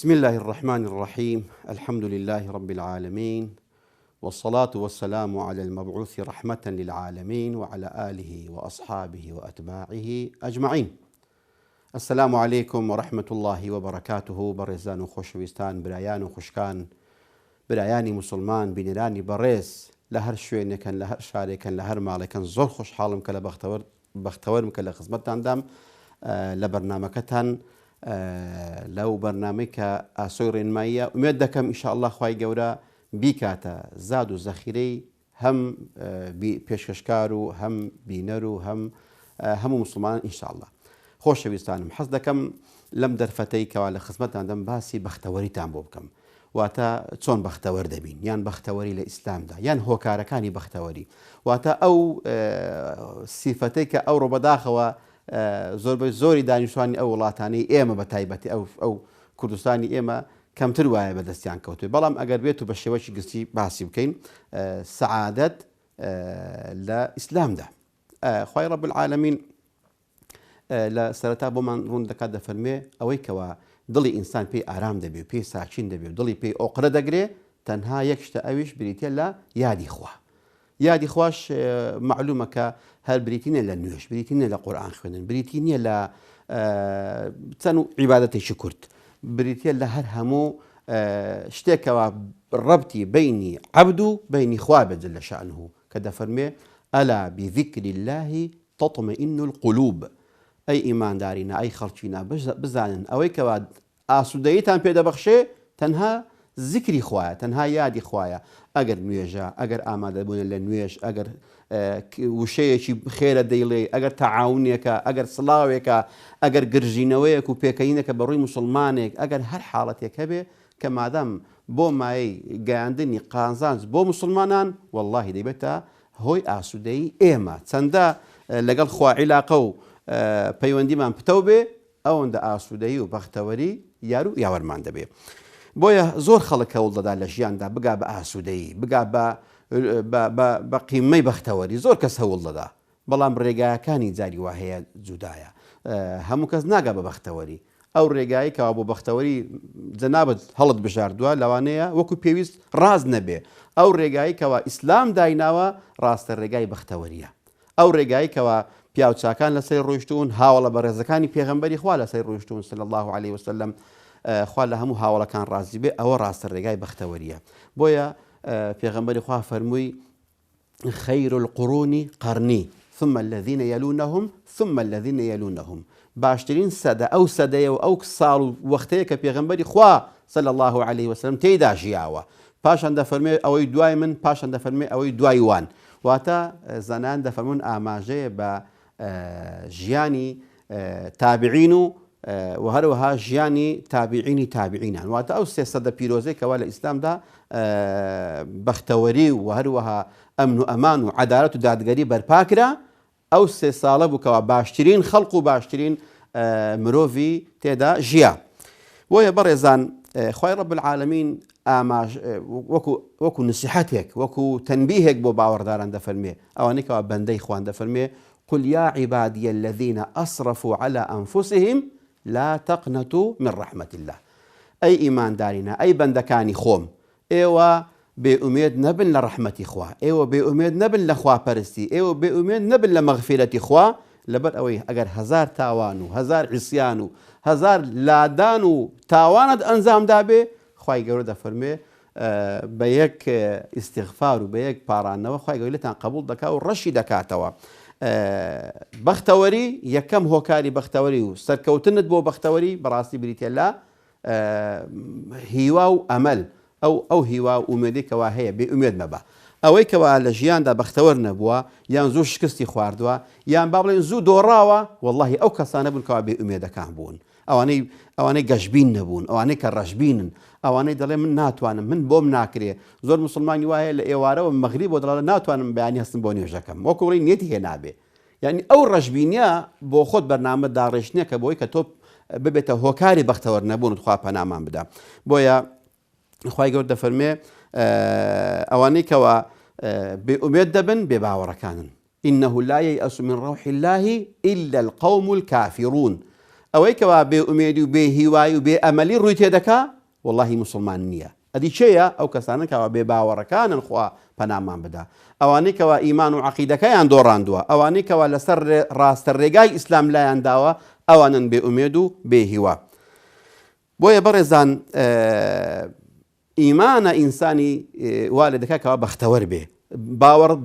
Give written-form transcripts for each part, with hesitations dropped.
بسم الله الرحمن الرحيم. الحمد لله رب العالمين، والصلاة والسلام على المبعوث رحمة للعالمين وعلى آله وأصحابه وأتباعه أجمعين. السلام عليكم ورحمة الله وبركاته. برزان وخوشويستان، برایان و خوشکان، برایانی مسلمان، بینرانی بەڕێز لە هەر شوێنێکن، لە هەر شارێکن، لە هەر ماڵێکن، زۆر خۆشحاڵم کە لە بەختەوەرم کە لە خزمەتتاندام لە بەرنامەکەتان لەو بەرنامەی کە ئاسۆی ڕێنماییە. ئومێد دەکەم ئینشاءالله خوای گەورە بیکاتە زاد و زەخیرەی هەم پێشکەشکار و هەم بینەر و هەموو مسلمانان ئینشاءالله. خۆشەویستانم، حەز دەکەم لەم دەرفەتەی کەوا لە خزمەتتاندەم باسی بەختەوەریتان بۆ بکەم. واتە چۆن بەختەوەر دەبین، یان بەختەوەری لە ئیسلامدا، یان هۆکارەکانی بەختەوەری. واتە ئەو سیفەتەی کە ئەوڕۆ بەداخەوە زۆری دانیشتوانی ئەو وڵاتانەی ئێمە بە تایبەتی ئەو کوردستانی ئێمە کەمتر وایە بەدەستیان کەوتوێ. بەڵام ئەگەر بێت و بە شێوەی گشتی باسی بکەین سەعادەت لە ئیسلامدا. خوای ڕەب العالەمین لە سەرەتا بۆمان ڕوون دەکات، دەفەرمێ ئەوەی کەوا دڵی ئینسان پێی ئارام دەبێ و پێی ساکین دەبێ و دڵی پێی ئۆقرە دەگرێ، تەنها یەک شتە ئەویش بریتە لە یادی خوا. یادی خوش معلومە کە هەر بریتی نیە لە نوێش، بریتی نیە لە قورئان خوێندن، بریتی نیە لە چەند عیبادەتێکی کورت، بریتە لە هەر هەموو شتێکەوە ڕەبتی بینی عەبد و بینی خوا بێت جەل شەئنه، کە دەفەرمێ ئەلا بذیکر الله تطمئن القلوب. ئەی ئیماندارینە، ئەی خەڵکینە، بزانن ئەوەی کەوا ئاسوودەییتان پێدەبەخشێ تەنها ذکری خوایە، تەنها یادی خوایە. ئەگەر نوێژە، ئەگەر ئامادەبوون لە نوێژ، ئەگەر وشەیەکی خێرە دەیڵێ، ئەگەر تەعاونێکە، ئەگەر سڵاوێکە، ئەگەر گرژینەوەیەک و پێکەینەکە بەڕووی مسلمانێک، ئەگەر هەر حاڵەتێک هەبێ کە مادام بۆ مایەی گەیاندنی قازانج بۆ مسلمانان، وەڵڵاهی دەیبێتە هۆی ئاسوودەیی ئێمە. چەندە لەگەڵ خوا عیلاقە و پەیوەندیمان پتەو بێ، ئەوەندە ئاسوودەیی و بەختەوەری یار و یاوەرمان دەبێ. بۆیە زۆر خەڵک هەوڵ دەدا لە ژیاندا بگا بە ئاسوودەیی، بگا بە قیمەی بەختەوەری. زۆر کەس هەوڵ دەدا، بەڵام ڕێگایەکانی جاری وا هەیە جودایە. هەموو کەس ناگا بە بەختەوەری. ئەو ڕێگایی کەوا بۆ بەختەوەری جەنابەت هەڵت بژاردووە لەوانەیە وەکو پێویست ڕاز نەبێ. ئەو ڕێگایی کەوا ئیسلام دایناوە ڕاستە ڕێگای بەختەوەریە. ئەو ڕێگایی کەوا پیاوچاکان لەسەر ڕۆیشتون، هاوڵە بەڕێزەکانی پێغەمبەری خوا لەسەر ڕۆیشتون صلی الله عليه وسلم، خوا لە هەموو هاوڵەکان ڕازی بێ، ئەوە ڕاستە ڕێگای بەختەوەریە. بۆیە پێغەمبەری خوا فەرمووی خەیر القڕون قەرنی ثم الذين يلونهم ثم الذين يلونهم. باشترین سەدە ئەو سەدەیە و ئەو ساڵ و وەختەیە کە پێغەمبەری خوا صلی الله عليه وسلم تێیدا ژیاوە. پاشان دەفەرمێ ئەوەی دوای من، پاشان دەفەرمێ ئەوەی دوای وان. واتە زەنان دەفەرمون ئاماژەیە بە ژیانی تابعین و هەروەها ژیانی تابعینی تابعینان. واتە ئەو 300 پیرۆزێکەوە لە ئیسلامدا بەختەوەری و هەروەها ئەمن و ئەمان و عەدالەت و دادگەری بەرپاکرا، ئەو 3 ساڵە بووکەوە باشترین خەڵق و باشترین مرۆڤی تێدا ژیا. بۆیە بەڕێزان، خوای ڕەب العالەمین وەکو نسیحەتێک، وەکو تەنبیهێک بۆ باوەڕداران دەفەرمێ، ئەوانەی کەوا بەندەی خوان دەفەرمێ قل يا عبادي الذين أسرفوا على أنفسهم لا تقنطوا من رحمة الله. أي إيمان دارنا، أي بندكاني خوم، إيوة بأميد نبن لرحمة خوا، إيوة بأميد نبن لخوا برستي، إيوة بأميد نبن لمغفرة خوا. لبر أوي أجر هزار تاوانو، هزار عصيانو، هزار لادانو تاواند أنزام دابي، خواي جورد فرمي بيك استغفار وبيك بارانوا، خواي جورد لتان قبول دكا ورشي دكاتوا. بەختەوەری یەکەم هۆکاری بەختەوەری و سەرکەوتنت بۆ بەختەوەری بەڕاستی بریتە لە هیوا و ئەمەل، ئەو هیوا و ئومێدێکەوە هەیە بێ ئومێد مەبە. ئەوەی کەوا لە ژیاندا بەختەوەر نەبووە، یان زوو شکستی خواردووە، یان با بڵێن زوو دۆڕاوە، وەڵڵاهی ئەو کەسانە بوون کەوا بێ ئومێدەکان بوون. ئەوانەی گەشبین نەبوون، ئەوانەی کە ڕەشبینن، ئەوانەی دەڵێ من ناتوانم، من بۆم ناکرێ. زۆر مسلمانی وایە لە ئێوارەوە مەغریب بۆ دەڵێ ناتوانم بەیانی هەستم بۆ نوێژەکەم، وەکو بڵێ نیەتی هێنابێ. یعنی ئەو ڕەشبینیە بۆ خۆت بەرنامە داڕێژنیەکە بۆی کە تۆ ببێتە هۆکاری بەختەوەر نەبوون، خوا پەنامان بدا. بۆیە خوای گەورە دەفەرمێ ئەوانەی کەوا بێ ئومێد دەبن بێ باوەڕەکانن. إنه لا ييأس من روح الله إلا القوم الكافرون. ئەوەی کەوا بێ ئومێدی و بێ هیوای و بێ ئەمەلی ڕووی تێدەکا وەڵڵاهی موسڵمان نییە. ئەدی چێیە؟ ئەو کەسانە کەوا بێ باوەڕەکانن خوا پەنامان بدا، ئەوانەی کەوا ئیمان و عەقیدەکەیان دۆڕاندووە، ئەوانەی کەوا لەسەر ڕاستە ڕێگای ئیسلام لایان داوە، ئەوانن بێ ئومێد و بێ هیوا. بۆیە بەڕێزان ئیمانە ئینسانی وا لێ دەکات کەوا بەختەوەر بێ،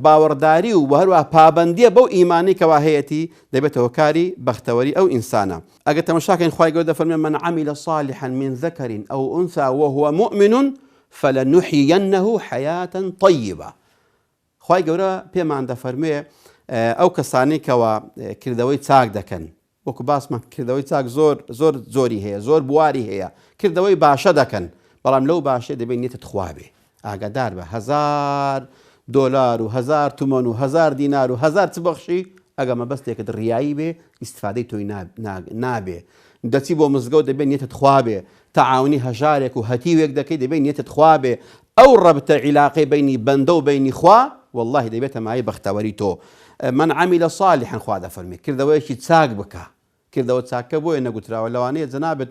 باوەڕداری و هەروە پابەندیە بەو ئیمانی کەوا هەیەتی دەبێتەوە کاری بەختەوەری ئەو ئینسانە. ئەگەر تەماشاکەین خوای گەورە دەفەرمێ من عمل صالحا من ذكر أو أنثى وهو مؤمن فلنحيينه حياة طيبة. خوای گەورە پێمان دەفەرمێ ئەو کەسانەی کەوا کردەوەی چاک دەکەن، وەکو باسمان کردەوەی چاک زۆر زۆری هەیە، زۆر بواری هەیە، کردەوەی باشە دەکەن، بەڵام لەو باشێ دەبێت نیەتت خوا بێ. ئاگادار بە $1000 و 1000 تومەن و 1000 دینار و 1000 چ بەخشی ئەگە مەبەستێکت ڕیایی بێ ئیسفادەی تۆی نابێ. دەچی بۆ مزگەوت دەبێت نیەتت خوا بێ، تەعاونی هەژارێک و هەتیوێک دەکەی دەبێت نیەتت خوا بێ. ئەو ڕەبتە عیلاقەی بینی بەندە و بینی خوا واللهی دەبێتە مای بەختەوەری تۆ. من عمل صالحا خوا دەفەرمێ کردەوەیەکی چاک بکە. کردەوە چاکە بۆیە نەگوتراوە لەوانەیە جەنابەت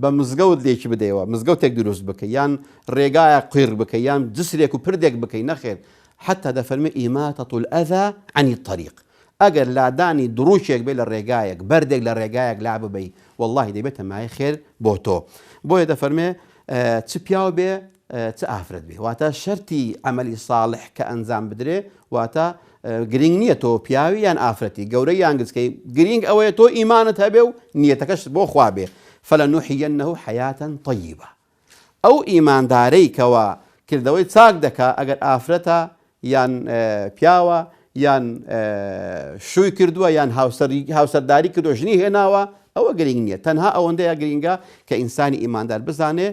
بە مزگەوت لێکی بدەیەوە، مزگەوتێک دروست بکە، یان ڕێگایە قیر بکە، یان جسرێک و پردێک بکەی، نەخێر. حتى دەفەرمێ ئیماتەة الأذى عن الطريق. ئەگەر لادانی دروشێک بێ لە ڕێگایەک، بەردێک لە ڕێگایەک لا ببەی، واللهی دەبێتە مای خێر بۆ تۆ. بۆیە دەفەرمێ چ پیاو بێ چ ئافرەت بێ، واتە شەرتی عەمەلی ساڵح کە ئەنجام بدرێ، واتە گرنگ نییە تۆ پیاوی یان ئافرەتی، گەورەی یان گچکەی، گرنگ ئەوەیە تۆ ئیمانت هەبێ و نیەتەکەش بۆ خوا بێ. فلنحيينه حياة طيبة. ئەو ئیماندارەی کەوا کردەوەی چاک دەکا، ئەگەر ئافرەتە یان پیاوە یان شووی کردووە یان هاوسەرداری کردو ژنی هێناوە، ئەوە گرنگ نییە. تەنها ئەوەندەیە گرنگە کە ئینسانی ئیماندار بزانێ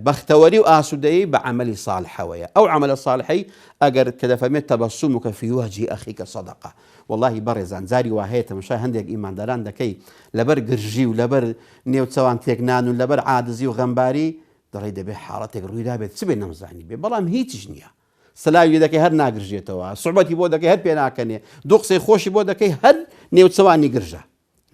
بەختەوەری و ئاسوودەیی بە عەمەلی ساڵحەوەیە. ئەو عەمەلە ساڵحەی ئەگەر کە دەفەرمێت تەبەسسومک فی وجهی ئەخیک صەدەقە، واللهی بەڕێزان جاری وا هەیە تەماشای هەندێک ئیمانداران دەکەی لەبەر گرژی و لەبەر نێوچەوان تێکنان و لەبەر عاجزی و غەمباری دەڵێ دەبێت حاڵەتێک ڕوویدا بێت چ بێ نەمزانی بێ، بەڵام هیچیش نییە. سلاوی دەکەی هەر ناگرژێتەوە، سوحبەتی بۆ دەکەی هەر پێ ناکەنێ، دوو قسەی خۆشی بۆ دەکەی هەر نێوچەوانی گرژە.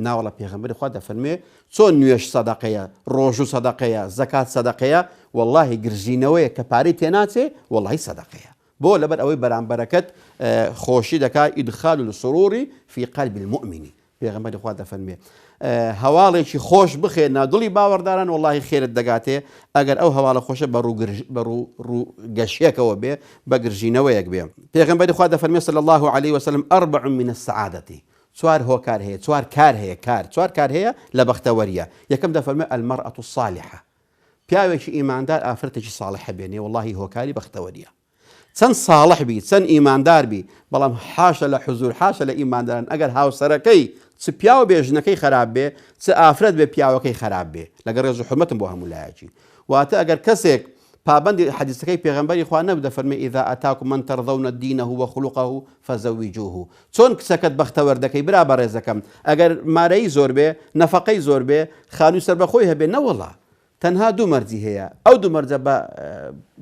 ناوەڵە پێغەمبەری خوا دەفەرمێ چۆن نوێش سەدەقەیە، ڕۆژ و سەدەقەیە، زەکات سەدەقەیە، واللهی گرژینەوەیە کە پارەی تێناچێ واللهی سەدەقەیە. بۆ لەبەر ئەوەی بەرامبەرەکەت خۆشی دەکات ئیدخال السرور في قلب المؤمن. پێغەمبەری خوا دەفەرمێ هەواڵێکی خۆش بخێنە دڵی باوەڕداران واللهی خێرت دەگاتێ، ئەگەر ئەو هەواڵە خۆشە بە ڕووگەشیەکەوە بێ، بە گرژینەوەیەک بێ. پێغەمبەری خوا دەفەرمێ صلی الله عليه وسلم 4 من السعادة. چوار هۆکار هەیە، چوار کار هەیە، چوار کار هەیە لە بەختەوەریە. یەکەم دەفەرمێ المرأة الصالحة، پیاوێکی ئیماندار ئافرەتێکی ساڵحە بێنێ، واللهی هۆکاری بەختەوەریە. چەند ساڵح بی، چەند ئیماندار بی، بەڵام حاشە لە حوزور، حاشە لە ئیمانداران ئەگەر هاوسەرەکەی چ پیاو بێ ژنەکەی خراپ بێ، چ ئافرەت بێ پیاوەکەی خراپ بێ، لەگەڵ ڕێز و حورمەتم بۆ هەموو لایەکی. واتە ئەگەر کەسێک پابەندی حەدیثەکەی پێغەمبەری خوا نەبوو دەفەرمێ ئیذا ئەتاکم من تەرضەونە دینەه وخلقه فزەویجوه. چۆن کچەکەت بەختەوەر دەکەی برا بەڕێزەکەم، ئەگەر مارەی زۆر بێ، نەفەقەی زۆر بێ، خانووی سەربەخۆی هەبێ، نەوەڵا تەنها دوو مەرجی هەیە، ئەو دوو مەرجە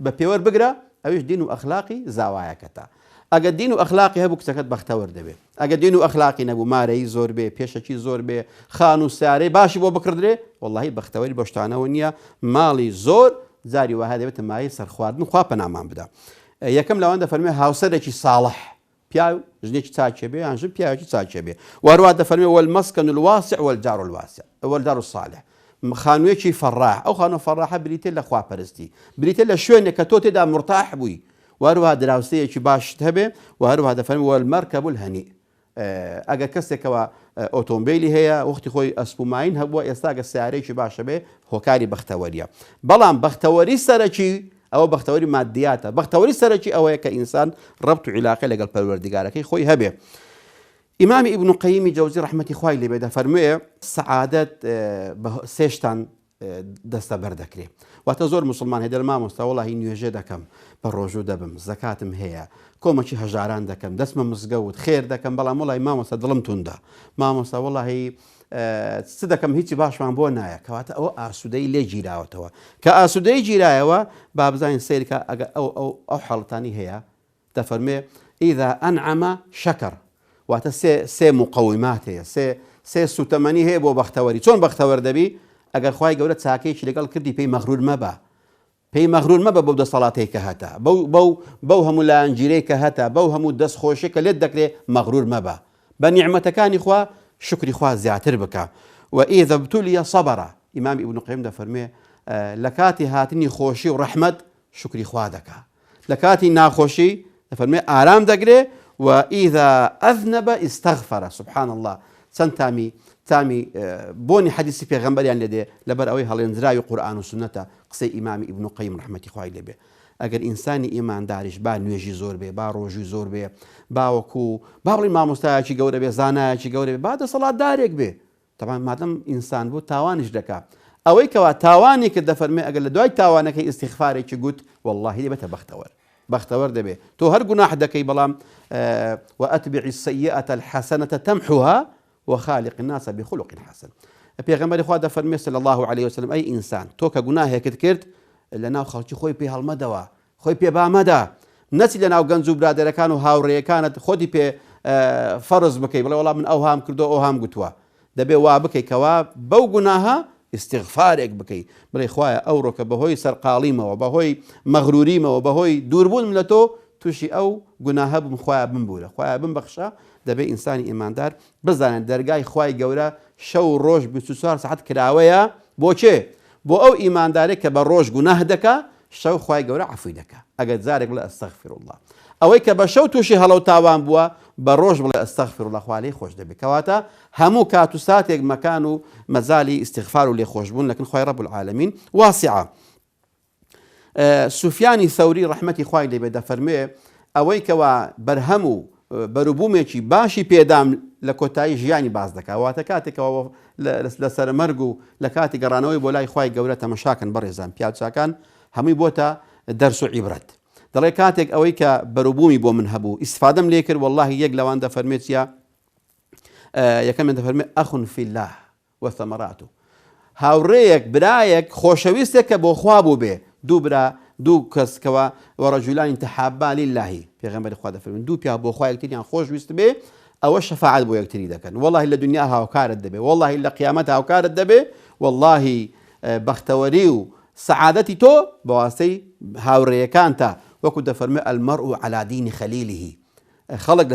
بە پێوەر بگرە، ئەویش دین و ئەخلاقی زاوایەکەتە. ئەگەر دین و ئەخلاقی هەبوو کچەکەت بەختەوەر دەبێت، ئەگەر دین و ئەخلاقی نەبوو مارەی زۆر بێ، پێشەکی زۆر بێ، خان و سارەی باشی بۆ بکردرێ، واللهی بەختەوەری بۆ شتانەوە نییە. ماڵی زۆر جاری وها دەبێتە مای سەرخواردن، خوا پەنامان بدە. یەکەم لەوان دەفەرمێ هاوسەرێکی ساڵح، پیاو ژنێکی چاکێ بێ یان ژن پیاوێکی چاکێ بێ. وهروە دەفەرمێ والمەسکەن الواسع والجار الواسع والدار الصالح، خانوویەکی فەڕاح، ئەو خانووە فەڕاحە بریتێ لە خواپەرستی، بریتێ لە شوێنێک کە تۆ تێدا مرتاح بووی، وهروە دراوسەیەکی باشت هەبێ. وهروە دەفەرمێ والمەرکەب الهەنی، ئەگەر کەسێکەوە ئۆتۆمبیلی هەیە وەختی خۆی ئەسپوماین هەبووە، ئێستا گە سیارەیەکی باشە بێ، هۆکاری بەختەوەریە. بەڵام بەختەوەری سەرەکی ئەوە بەختەوەری مادیاتە، بەختەوەری سەرەکی ئەوەیە کە ئینسان ڕەبط و عیلاقە لەگەڵ پەروەردگارەکەی خۆی هەبێ. ئیمامی ئیبن قەییمی جەوزی ڕەحمەتی خوای لێبێ دەفەرموێ سەعادەت سێ شتان دەستە بەردەکرێ. واتە زۆر مسلمان هەیە دەڵێ مامۆستا وەڵاهی نوێژێ دەکەم، بە ڕۆژوو دەبم، زەکاتم هەیە، کۆمەکی هەژاران دەکەم، دەستمە مزگەوت خێر دەکەم، بەڵام وەڵی مامۆستا دڵم توندا، مامۆستا وەڵاهی چ دەکەم هیچی باشمان بۆ نایە. کەواتە ئەوە ئاسوودەی لێ گیراوەتەوە، کە ئاسوودەی گیرایەوە با بزانین سیرکە ئەگە ئەو حاڵەتانی هەیە دەفەرمێ ئیذا ئەنعەمە شەکەر، واتە سێ مقەویمات هەیە، سێ سوتەمەنی هەیە بۆ بەختەوەری چۆن بەختەوەر دەبی ئەگەر خوای گەورە چاکەیەکی لەگەڵ کردی پێی مەغرور مەبە پێی مەغرور مەبە بەو دەسەڵاتەی کە هەتا بەو هەموو لایەنگیرەی کە هەتا بەو هەموو دەستخۆشی کە لێت دەکرێت مەغرور مەبە بە نیعمەتەکانی خوا شکری خوا زیاتر بکە وئیذا ابتولیە سەبەرە ئیمامی ئیبن قەییم دەفەرمێ لە کاتی هاتنی خۆشی و ڕەحمەت شکری خوا دەکا لە کاتی ناخۆشی دەفەرمێ ئارام دەگرێ وئیذا ئەذنەبە ئیستەغفەرە سبحان الله چەند تامی بۆنی حەدیسی پێغەمبەریان لێدێ لەبەر ئەوەی هەڵێنراوی قورئان و سونەتە قسەی ئیمامی ئیبن قەییم ڕەحمەتی خوای لێبێ ئەگەر ئینسانی ئیمانداریش با نوێژی زۆر بێ با ڕۆژی زۆر بێ باوەکو با بڵین مامۆستایەکی گەورە بێ زانایەکی گەورە بێ با دەسەڵاتدارێک بێ طبعا مادەم ئینسان بوو تاوانیش دەکا ئەوەی کەوا تاوانی کرد دەفەرمێ ئەگەر لە دوای تاوانەکەی ئیستیغفارێکی گوت واللهی دەبێتە بەختەوەر دەبێ تۆ هەر گوناح دەکەی بەڵام وأتبع السيئة الحسنة تمحوها وخالق الناس بخلق حسن پێغەمبەری خوا دەفەرمێ صلی الله عليه وسلم ئەی ئینسان تۆ کە گوناهێکت کرد لەناو خەڵکی خۆی پێ هەڵمەدەوە خۆی پێ بامەدە نەچی لەناو گەنج و برادەرەکان و هاوڕێیەکانت خۆتی پێ فەرز بکەی بڵێ وەڵام من ئەوهام کردو ئەوهام گوتووە دەبێ وا بکەیکەوە بەو گوناهە استیغفارێک بکەیت بڵێ خوایە ئەوڕۆ کە بەهۆی سەرقاڵیمەوە بەهۆی مەغروریمەوە بەهۆی دووربوونم لە تۆ تووشی ئەو گوناهە بم خوایە بمبورە خوایە بمبەخشە دەبێ ئینسانی ئیماندار بزانێت دەرگای خوای گەورە شەو ڕۆژ 24 ساعت کراوەیە بۆ چێ بۆ ئەو ئیماندارێک کە بە ڕۆژ گوناه دەکا شەو خوای گەورە عەفوی دەکا ئەگەر جارێک بڵێ ئەستەغفر الله ئەوەی کە بە شەو تووشی هەڵە و تاوان بووە بە ڕۆژ بڵێ ئەستەغفر الله خوا لێی خۆش دەبێت کەواتە هەموو کات و ساتێک مەکان و مەزالی ئیستیغفار و لێخۆشبوون لەکن خوای رەب العالەمین واسعە سوفیانی ثەوری ڕەحمەتی خوای لێبێ دەفەرمێ ئەوەی کەوا بەرهەم و بەروبوومێکی باشی پێدام لە کۆتایی ژیانی باز دەکا واتە کاتێکەوە لەسەر مەرگ و لە کاتی گەڕانەوەی بۆ لای خوای گەورە تەمەشاکەن بەڕێزان پیاوچاکان هەمووی بۆتە دەرس و عیبرەت دەڵێ کاتێک ئەوەی کە بەروبوومی بۆ من هەبوو ئیسفادەم لێ کرد واللهی یەک لەوان دەفەرمێت چیە یەکەمیان دەفەرمێ ئەخون فی الله وثەمەراتو هاوڕێیەک برایەک خۆشەویستێک کە بۆ خوا بوو بێ دوو برا دوو کەسکەوە وەڕەجولانی تەحابا للهی پێغەمبەری خوا دەفەرمێن دوو پیا بۆ خوا یەکتریان خۆشویست بێ ئەوە شەفاعەت بۆ یەکتری دەکەن واللهی لە دنیا هاوکارت دەبێ واللهی لە قیامەت هاوکارت دەبێ واللهی بەختەوەری و سەعادەتی تۆ بەواسطەی هاوڕێیەکانتە وەکو دەفەرمێ المەرء على دین خەلیلیه خەڵک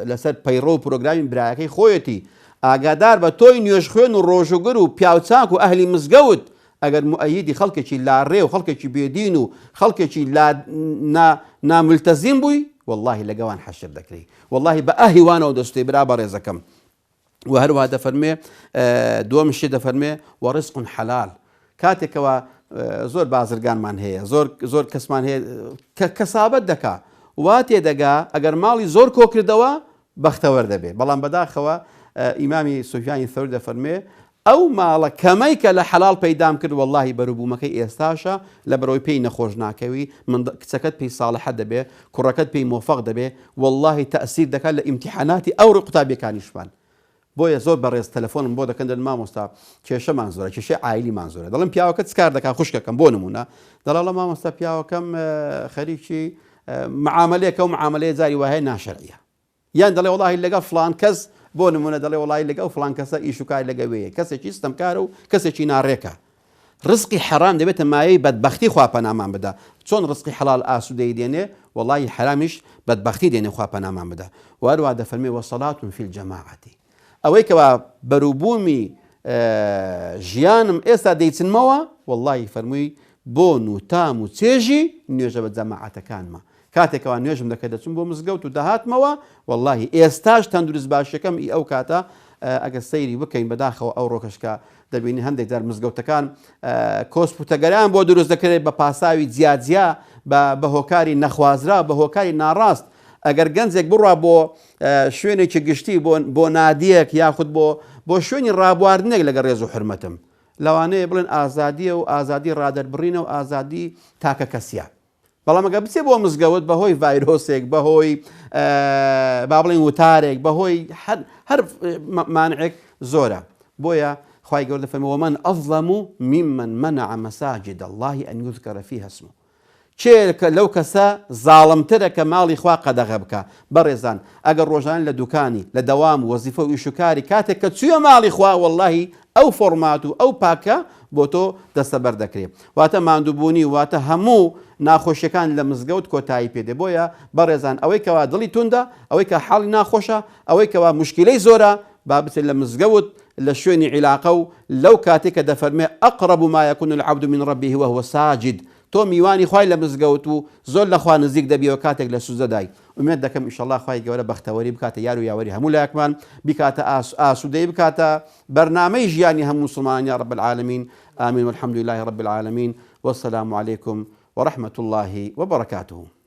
لەسەر پەیڕۆ و پرۆگرامی برایەکەی خۆیەتی ئاگادار بە تۆی نوێژ خوێن و ڕۆژوگر و پیاوچاک و ئەهلی مزگەوت ئەگەر مؤەیدی خەڵکێکی لاڕێ و خەڵکێکی بێدین و خەڵکێکی ناملتەزیم بووی واللهی لەگەوان حەشر دەکرێت واللهی بە ئاهیوانەوە دەستێ برا بەڕێزەکەم و هەروە دەفەرمێ دووەمشی دەفەرمێ وەڕزق حەلال کاتێکەوە زۆر بازرگانمان هەیە زۆر کەسمان هەیە کەسابەت دەکا وا تێدەگا ئەگەر ماڵی زۆر کۆکردەوە بەختەوەر دەبێ بەڵام بەداخەوە ئیمامی سوفیانی ثەوری دەفەرمێ ئەو ماڵە کەمەی کە لە حەلاڵ پەیدام کرد واللهی بەروبوومەکەی ئێستاشە لە بەرەوەی پێی نەخۆش ناکەوی کچەکەت پێی ساڵحە دەبێ کوڕەکەت پێی مۆفەق دەبێ واللهی تەئسیر دەکات لە ئیمتیحاناتی ئەو قوتابیەکانیشمان بۆیە زۆر بەڕێز تەلەفۆنم بۆ دەکەن دەن مامۆستا کێشەمان زۆرە کێشەی عایلیمان زۆرە دەڵم پیاوەکەت چکار دەکات خوشکەکەم بۆ نمونە دەڵێ مامۆستا پیاوەکەم خەریکی معاملەیەکە و معاملەیە جاری وایە ناشەرعیە یان دەڵێ وڵاهی لەگەڵ فڵان کەس بۆ نمونە دەڵێ وڵی لەگەڵ فڵان کەسە ئیشوکای لەگەوەیە کەسێکی ستەمکارە و کەسێکی ناڕێکە ڕزقی حەرام دەبێتە مایەی بەدبەختی خوا پەنامان بدە چۆن ڕزقی حەڵال ئاسوودەی دێنێ وڵی حرامیش بەدبەختی دێنێ خوا پەنامان بدە و هەروە دەفەرمێ وەسەڵات فی الجەماعەتی ئەوەی کەوا بەروبوومی ژیانم ئێستا دەیچنمەوە وڵی فەرمووی بۆن و تام و چێژی نوێژە بە جەماعەتەکانمە کاتێکەوە نوێژم دەکە دەچم بۆ مزگەوت و دەهاتمەوە واللهی ئێستاش تەندروست باشەکەم ئەو کاتە ئەگەر سەیری بکەین بەداخەوە ئەو ڕۆکەشکە دەبینی هەندێک جار مزگەوتەکان کۆسپوتەگەران بۆ دروست دەکرێت بە پاساوی جیاجیا بە هۆکاری نەخوازرا بە هۆکاری ناڕاست ئەگەر گەنجێک بڕوا بۆ شوێنێکی گشتی بۆ نادیەک یاخود بۆ شوێنی ڕابواردنێک لەگە ڕێز و حرمەتم لەوانەیە بڵێن ئازادیە و ئازادی ڕادەربڕینە و ئازادی تاکە کەسیە بەڵام ئەگە بچێ بۆ مزگەوت بەهۆی ڤایرۆسێک بەهۆی با بڵێن وتارێک بەهۆی هەر مانعێک زۆرە بۆیە خوای گەورە دەفەرمێ ومن ئەظلەم ممن منع مەساجد الله ئەن یوذکەر فیها اسمه چێ لەو کەسە زاڵمترە کە ماڵی خوا قەدەغە بکە. بەڕێزان ئەگەر ڕۆژان لە دوکانی لە دەوام وەزیفە و ئیشوکاری کاتێک کە چوویە ماڵی خوا وەڵڵاهی ئەو فۆرمات و ئەو پاکە بۆ تۆ دەستەبەر دەکرێت. واتە ماندووبوونی واتە هەموو ناخۆشیەکان لە مزگەوت کۆتایی پێدێ. بۆیە بەڕێزان ئەوەی کەوا دڵی توندە، ئەوەی کە حاڵی ناخۆشە، ئەوەی کەوا مشکلەی زۆرە، با بچێت لە مزگەوت لە شوێنی عیلاقە و لەو کاتێک کە دەفەرمێ ئەقرب ما یەکون العەبد من ربه وهو ساجد، تۆ میوانی خوای لە مزگەوت و زۆر لە خوا نزیک دەبیەوە کاتێک لە سوزەدای. ئومێد دەکەم ئینشەڵڵا خوای گەورە بەختەوەری بکاتە یار و یاوەری هەموو لایەکمان، بکاتە ئاسوودەی بکاتە بەرنامەی ژیانی هەموو مسلمانان یا رب العالمین. آمین والحمد لله رب العالمین والسلام عليكم ورحمة الله وبركاته.